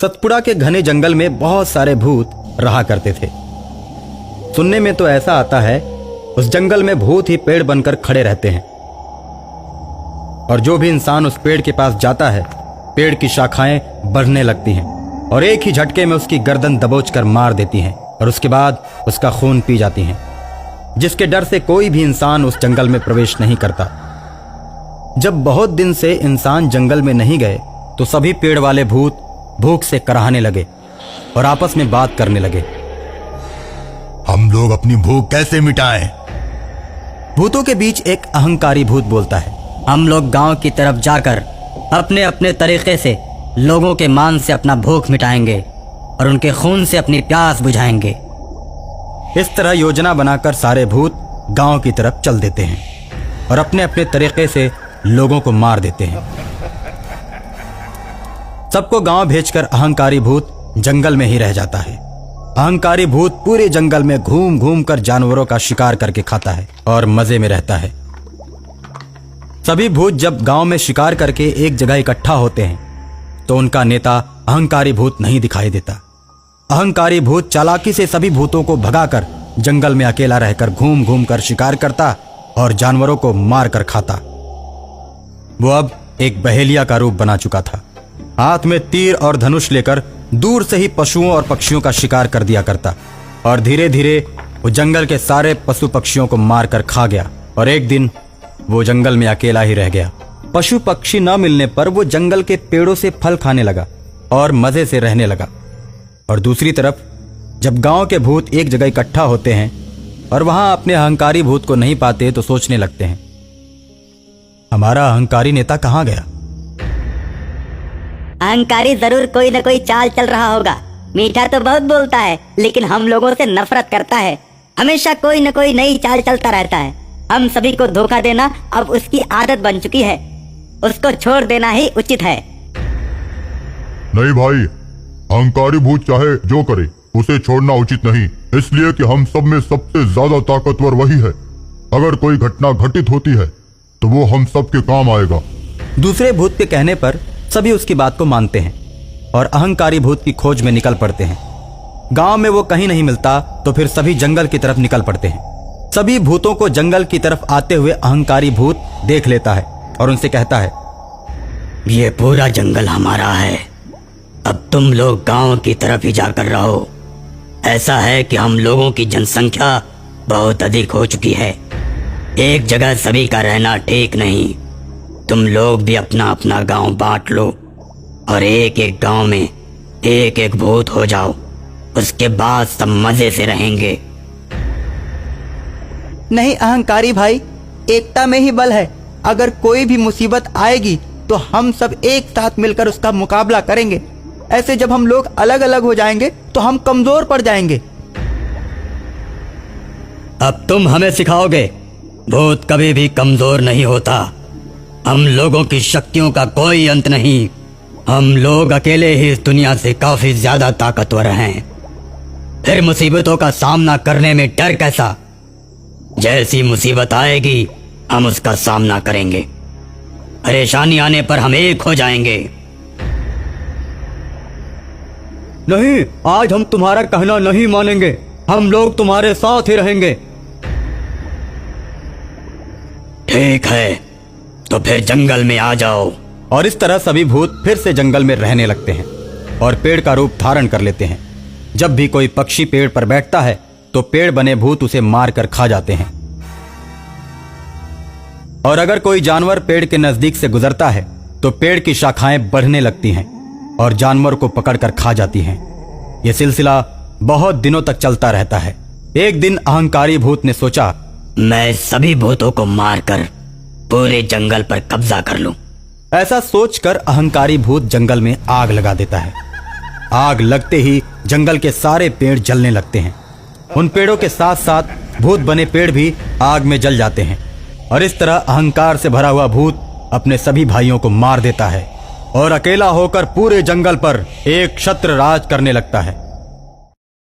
सतपुड़ा के घने जंगल में बहुत सारे भूत रहा करते थे। सुनने में तो ऐसा आता है उस जंगल में भूत ही पेड़ बनकर खड़े रहते हैं और जो भी इंसान उस पेड़ के पास जाता है पेड़ की शाखाएं बढ़ने लगती हैं और एक ही झटके में उसकी गर्दन दबोचकर मार देती हैं और उसके बाद उसका खून पी जाती हैं, जिसके डर से कोई भी इंसान उस जंगल में प्रवेश नहीं करता। जब बहुत दिन से इंसान जंगल में नहीं गए तो सभी पेड़ वाले भूत भूख से कराहने लगे और आपस में बात करने लगे। हम लोग अपनी भूख कैसे मिटाएं? भूतों के बीच एक अहंकारी भूत बोलता है, हम लोग गांव की तरफ जाकर अपने अपने तरीके से लोगों के मान से अपना भूख मिटाएंगे और उनके खून से अपनी प्यास बुझाएंगे। इस तरह योजना बनाकर सारे भूत गांव की तरफ चल देते हैं और अपने अपने तरीके से लोगों को मार देते हैं। सबको गांव भेजकर अहंकारी भूत जंगल में ही रह जाता है। अहंकारी भूत पूरे जंगल में घूम घूम कर जानवरों का शिकार करके खाता है और मजे में रहता है। सभी भूत जब गांव में शिकार करके एक जगह इकट्ठा होते हैं तो उनका नेता अहंकारी भूत नहीं दिखाई देता। अहंकारी भूत चालाकी से सभी भूतों को भगाकर जंगल में अकेला रहकर घूम घूम कर शिकार करता और जानवरों को मार कर खाता। वो अब एक बहेलिया का रूप बना चुका था। हाथ में तीर और धनुष लेकर दूर से ही पशुओं और पक्षियों का शिकार कर दिया करता और धीरे धीरे वो जंगल के सारे पशु पक्षियों को मार कर खा गया और एक दिन वो जंगल में अकेला ही रह गया। पशु पक्षी न मिलने पर वो जंगल के पेड़ों से फल खाने लगा और मजे से रहने लगा। और दूसरी तरफ जब गांव के भूत एक जगह इकट्ठा होते हैं और वहां अपने अहंकारी भूत को नहीं पाते तो सोचने लगते हैं, हमारा अहंकारी नेता कहां गया? अहंकारी जरूर कोई न कोई चाल चल रहा होगा। मीठा तो बहुत बोलता है लेकिन हम लोगों से नफरत करता है। हमेशा कोई न कोई नई चाल चलता रहता है। हम सभी को धोखा देना अब उसकी आदत बन चुकी है। उसको छोड़ देना ही उचित है। नहीं भाई, अहंकारी भूत चाहे जो करे उसे छोड़ना उचित नहीं, इसलिए कि हम सब में सबसे ज्यादा ताकतवर वही है। अगर कोई घटना घटित होती है तो वो हम सब के काम आएगा। दूसरे भूत के कहने पर सभी उसकी बात को मानते हैं और अहंकारी भूत की खोज में निकल पड़ते हैं। गांव में वो कहीं नहीं मिलता तो फिर सभी जंगल की तरफ निकल पड़ते हैं। सभी भूतों को जंगल की तरफ आते हुए अहंकारी भूत देख लेता है और उनसे कहता है, ये पूरा जंगल हमारा है, अब तुम लोग गांव की तरफ ही जाकर रहो। ऐसा है कि हम लोगों की जनसंख्या बहुत अधिक हो चुकी है, एक जगह सभी का रहना ठीक नहीं। तुम लोग भी अपना अपना गांव बांट लो और एक एक गांव में एक एक भूत हो जाओ, उसके बाद सब मजे से रहेंगे। नहीं अहंकारी भाई, एकता में ही बल है। अगर कोई भी मुसीबत आएगी तो हम सब एक साथ मिलकर उसका मुकाबला करेंगे। ऐसे जब हम लोग अलग अलग हो जाएंगे तो हम कमजोर पड़ जाएंगे। अब तुम हमें सिखाओगे, भूत कभी भी कमजोर नहीं होता। हम लोगों की शक्तियों का कोई अंत नहीं। हम लोग अकेले ही इस दुनिया से काफी ज्यादा ताकतवर हैं। फिर मुसीबतों का सामना करने में डर कैसा? जैसी मुसीबत आएगी हम उसका सामना करेंगे। परेशानी आने पर हम एक हो जाएंगे। नहीं, आज हम तुम्हारा कहना नहीं मानेंगे। हम लोग तुम्हारे साथ ही रहेंगे। ठीक है, तो फिर जंगल में आ जाओ। और इस तरह सभी भूत फिर से जंगल में रहने लगते हैं और पेड़ का रूप धारण कर लेते हैं। जब भी कोई पक्षी पेड़ पर बैठता है तो पेड़ बने भूत उसे मार कर खा जाते हैं। और अगर कोई जानवर पेड़ के नजदीक से गुजरता है तो पेड़ की शाखाएं बढ़ने लगती हैं और जानवर को पकड़कर खा जाती हैं। यह सिलसिला बहुत दिनों तक चलता रहता है। एक दिन अहंकारी भूत ने सोचा, मैं सभी भूतों को मारकर पूरे जंगल पर कब्जा कर लूं। ऐसा सोचकर अहंकारी भूत जंगल में आग लगा देता है। आग लगते ही जंगल के सारे पेड़ जलने लगते हैं। उन पेड़ों के साथ साथ भूत बने पेड़ भी आग में जल जाते हैं और इस तरह अहंकार से भरा हुआ भूत अपने सभी भाइयों को मार देता है और अकेला होकर पूरे जंगल पर एक छत्र राज करने लगता है।